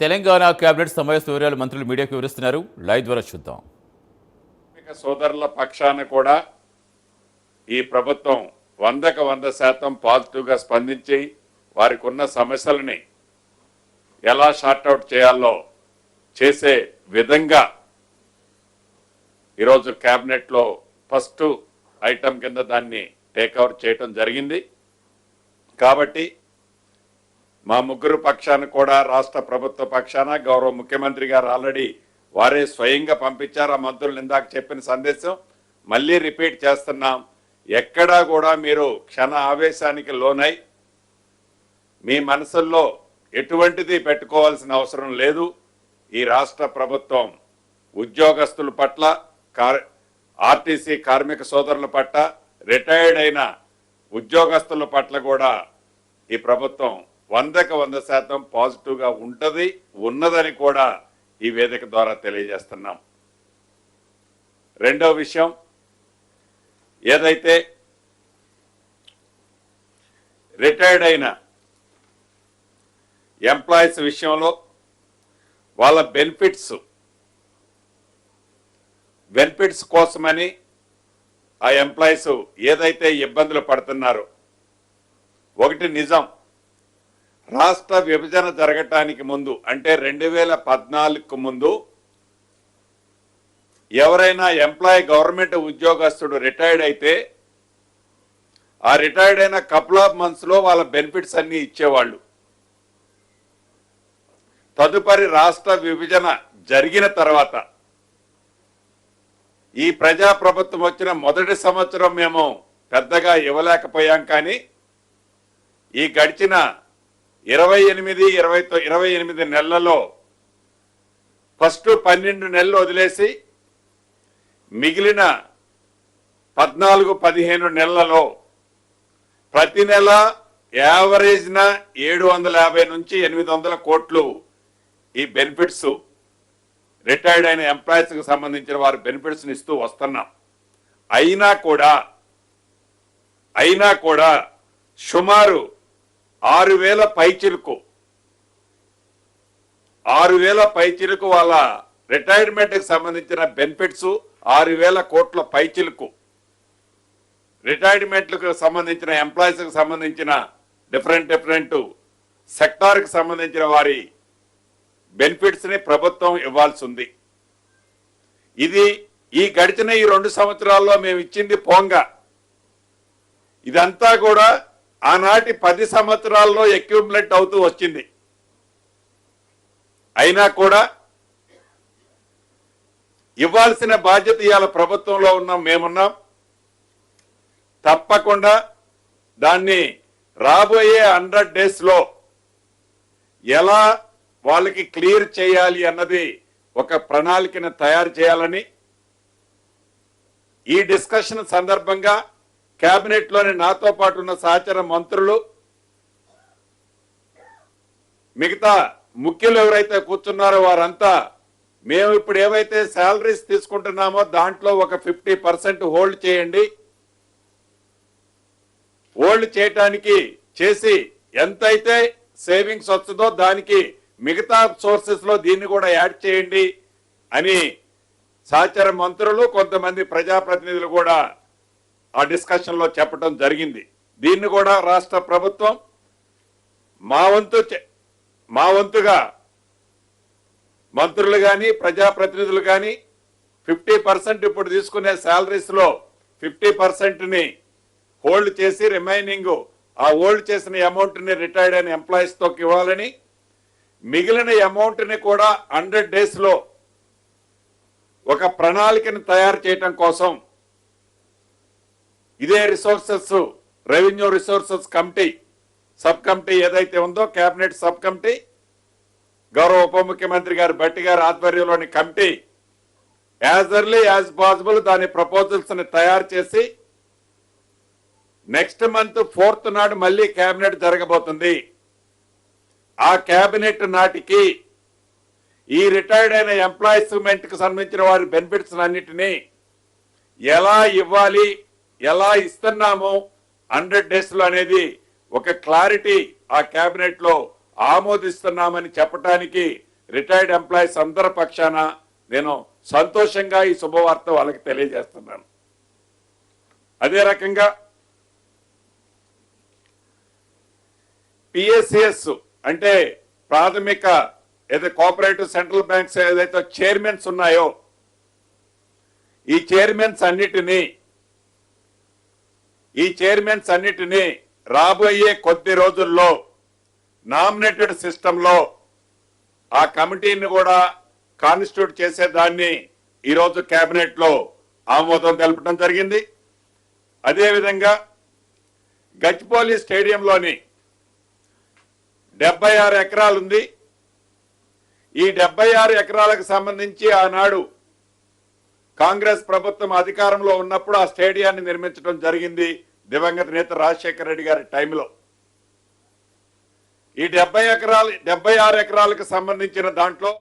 Telangana cabinet సమావేశ వివరాలు మంత్రులు మీడియాకు వివరిస్తున్నారు. లైవ్ ద్వారా చూద్దాం. సోదరుల పక్షాన కూడా ఈ ప్రభుత్వం 100% పాజిటివ్గా స్పందించి వారికి ఉన్న సమస్యలని ఎలా షార్ట్అవుట్ చేయాలో చేసే విధంగా ఈరోజు క్యాబినెట్లో ఫస్ట్ ఐటమ్ కింద దాన్ని టేక్ఓవర్ చేయటం జరిగింది. కాబట్టి మా ముగ్గురు పక్షాన కూడా రాష్ట్ర ప్రభుత్వ పక్షాన గౌరవ ముఖ్యమంత్రి గారు ఆల్రెడీ వారే స్వయంగా పంపించారు. ఆ మంత్రులు ఇందాక చెప్పిన సందేశం మళ్ళీ రిపీట్ చేస్తున్నాం. ఎక్కడా కూడా మీరు క్షణ ఆవేశానికి లోనై మీ మనసుల్లో ఎటువంటిది పెట్టుకోవాల్సిన అవసరం లేదు. ఈ రాష్ట్ర ప్రభుత్వం ఉద్యోగస్తుల పట్ల, ఆర్టీసీ కార్మిక సోదరుల పట్ల, రిటైర్డ్ అయిన ఉద్యోగస్తుల పట్ల కూడా ఈ ప్రభుత్వం 100% పాజిటివ్గా ఉన్నదని కూడా ఈ వేదిక ద్వారా తెలియజేస్తున్నాం. రెండో విషయం, ఏదైతే రిటైర్డ్ అయిన ఎంప్లాయీస్ విషయంలో వాళ్ళ బెనిఫిట్స్ కోసమని ఆ ఎంప్లాయీస్ ఏదైతే ఇబ్బందులు పడుతున్నారో, ఒకటి నిజం, రాష్ట్ర విభజన జరగటానికి ముందు అంటే 2014కు ముందు ఎవరైనా ఎంప్లాయీ గవర్నమెంట్ ఉద్యోగస్తుడు రిటైర్డ్ అయితే ఆ రిటైర్డ్ అయిన కపుల్ ఆఫ్ మంత్స్లో వాళ్ళ బెనిఫిట్స్ అన్ని ఇచ్చేవాళ్ళు. తదుపరి రాష్ట్ర విభజన జరిగిన తర్వాత ఈ ప్రజాప్రభుత్వం వచ్చిన మొదటి సంవత్సరం మేము పెద్దగా ఇవ్వలేకపోయాం. కానీ ఈ గడిచిన 28 నెలలలో ఫస్ట్ 12 నెలలు వదిలేసి మిగిలిన 14-15 నెలలలో ప్రతి నెల యావరేజ్న 750 నుంచి 800 కోట్లు ఈ బెనిఫిట్స్ రిటైర్డ్ అయిన ఎంప్లాయీస్కి సంబంధించిన వారి బెనిఫిట్స్ని ఇస్తూ వస్తున్నాం. అయినా కూడా సుమారు 6,000 పైచిలకు వాళ్ళ రిటైర్మెంట్కి సంబంధించిన బెనిఫిట్స్ 6,000 కోట్ల పైచిలకు రిటైర్మెంట్లకు సంబంధించిన ఎంప్లాయీస్కి సంబంధించిన డిఫరెంట్ సెక్టార్కి సంబంధించిన వారి బెనిఫిట్స్ని ప్రభుత్వం ఇవ్వాల్సి ఉంది. ఇది ఈ గడిచిన ఈ 2 సంవత్సరాల్లో మేము ఇచ్చింది పోంగా. ఇదంతా కూడా ఆనాటి 10 సంవత్సరాల్లో అక్యూములేట్ అవుతూ వచ్చింది. అయినా కూడా ఇవ్వాల్సిన బాధ్యత ఇవాళ ప్రభుత్వంలో మేమున్నాం. తప్పకుండా దాన్ని రాబోయే 100 డేస్లో ఎలా వాళ్ళకి క్లియర్ చేయాలి అన్నది ఒక ప్రణాళికను తయారు చేయాలని ఈ డిస్కషన్ సందర్భంగా కేబినెట్లోని నాతో పాటు ఉన్న సహచర మంత్రులు, మిగతా ముఖ్యులు ఎవరైతే కూర్చున్నారో వారంతా మేము ఇప్పుడు ఏవైతే శాలరీస్ తీసుకుంటున్నామో దాంట్లో ఒక 50% హోల్డ్ చేయండి, హోల్డ్ చేయటానికి చేసి ఎంతైతే సేవింగ్స్ వస్తుందో దానికి మిగతా సోర్సెస్ లో దీన్ని కూడా యాడ్ చేయండి అని సహచర మంత్రులు, కొంతమంది ప్రజాప్రతినిధులు కూడా ఆ డిస్కషన్ లో చెప్పడం జరిగింది. దీన్ని కూడా రాష్ట్ర ప్రభుత్వం మా వంతుగా మంత్రులు కానీ ప్రజాప్రతినిధులు కానీ 50% ఇప్పుడు తీసుకునే శాలరీస్ లో 50%ని హోల్డ్ చేసి రిమైనింగ్ ఆ హోల్డ్ చేసిన అమౌంట్ ని రిటైర్డ్ అయిన ఎంప్లాయీస్ తో ఇవ్వాలని, మిగిలిన అమౌంట్ ని కూడా 100 డేస్ లో ఒక ప్రణాళికను తయారు చేయటం కోసం ఇదే revenue resources committee sub committee ఏదైతే ఉందో కేబినెట్ సబ్ కమిటీ, గౌరవ ఉప ముఖ్యమంత్రి గారు భట్టి గారి ఆధ్వర్యంలోని committee as early as possible దాని ప్రపోజల్స్ ని తయారు చేసి నెక్స్ట్ మంత్ 4th నాడు మళ్ళీ కేబినెట్ జరగబోతుంది. ఆ కేబినెట్ నాటికి ఈ రిటైర్డ్ అయిన ఎంప్లాయీస్మెంట్ కి సంబంధించిన వారి బెనిఫిట్స్ అన్నిటినీ ఎలా ఇవ్వాలి, ఎలా ఇస్తున్నాము 100 డేస్ లో అనేది ఒక క్లారిటీ ఆ కేబినెట్ లో ఆమోదిస్తున్నామని చెప్పడానికి రిటైర్డ్ ఎంప్లాయీస్ అందరి పక్షాన నేను సంతోషంగా ఈ శుభవార్త వాళ్ళకి తెలియజేస్తున్నాను. అదే రకంగా పిఎస్సిఎస్ అంటే ప్రాథమిక ఏదైతే కోఆపరేటివ్ సెంట్రల్ బ్యాంక్స్ ఏదైతే చైర్మన్స్ ఉన్నాయో ఈ చైర్మన్స్ అన్నిటినీ రాబోయే కొద్ది రోజుల్లో నామినేటెడ్ సిస్టంలో ఆ కమిటీని కూడా కాన్స్టిట్యూట్ చేసేదాన్ని ఈరోజు కేబినెట్ లో ఆమోదం తెలపడం జరిగింది. అదేవిధంగా గచ్చిబౌలి స్టేడియంలోని 76 ఎకరాలు ఉంది. ఈ 76 ఎకరాలకు సంబంధించి ఆనాడు కాంగ్రెస్ ప్రభుత్వం అధికారంలో ఉన్నప్పుడు ఆ స్టేడియాన్ని నిర్మించడం జరిగింది దివంగత నేత రాజశేఖర రెడ్డి గారి టైంలో. ఈ 76 ఎకరాలకు సంబంధించిన దాంట్లో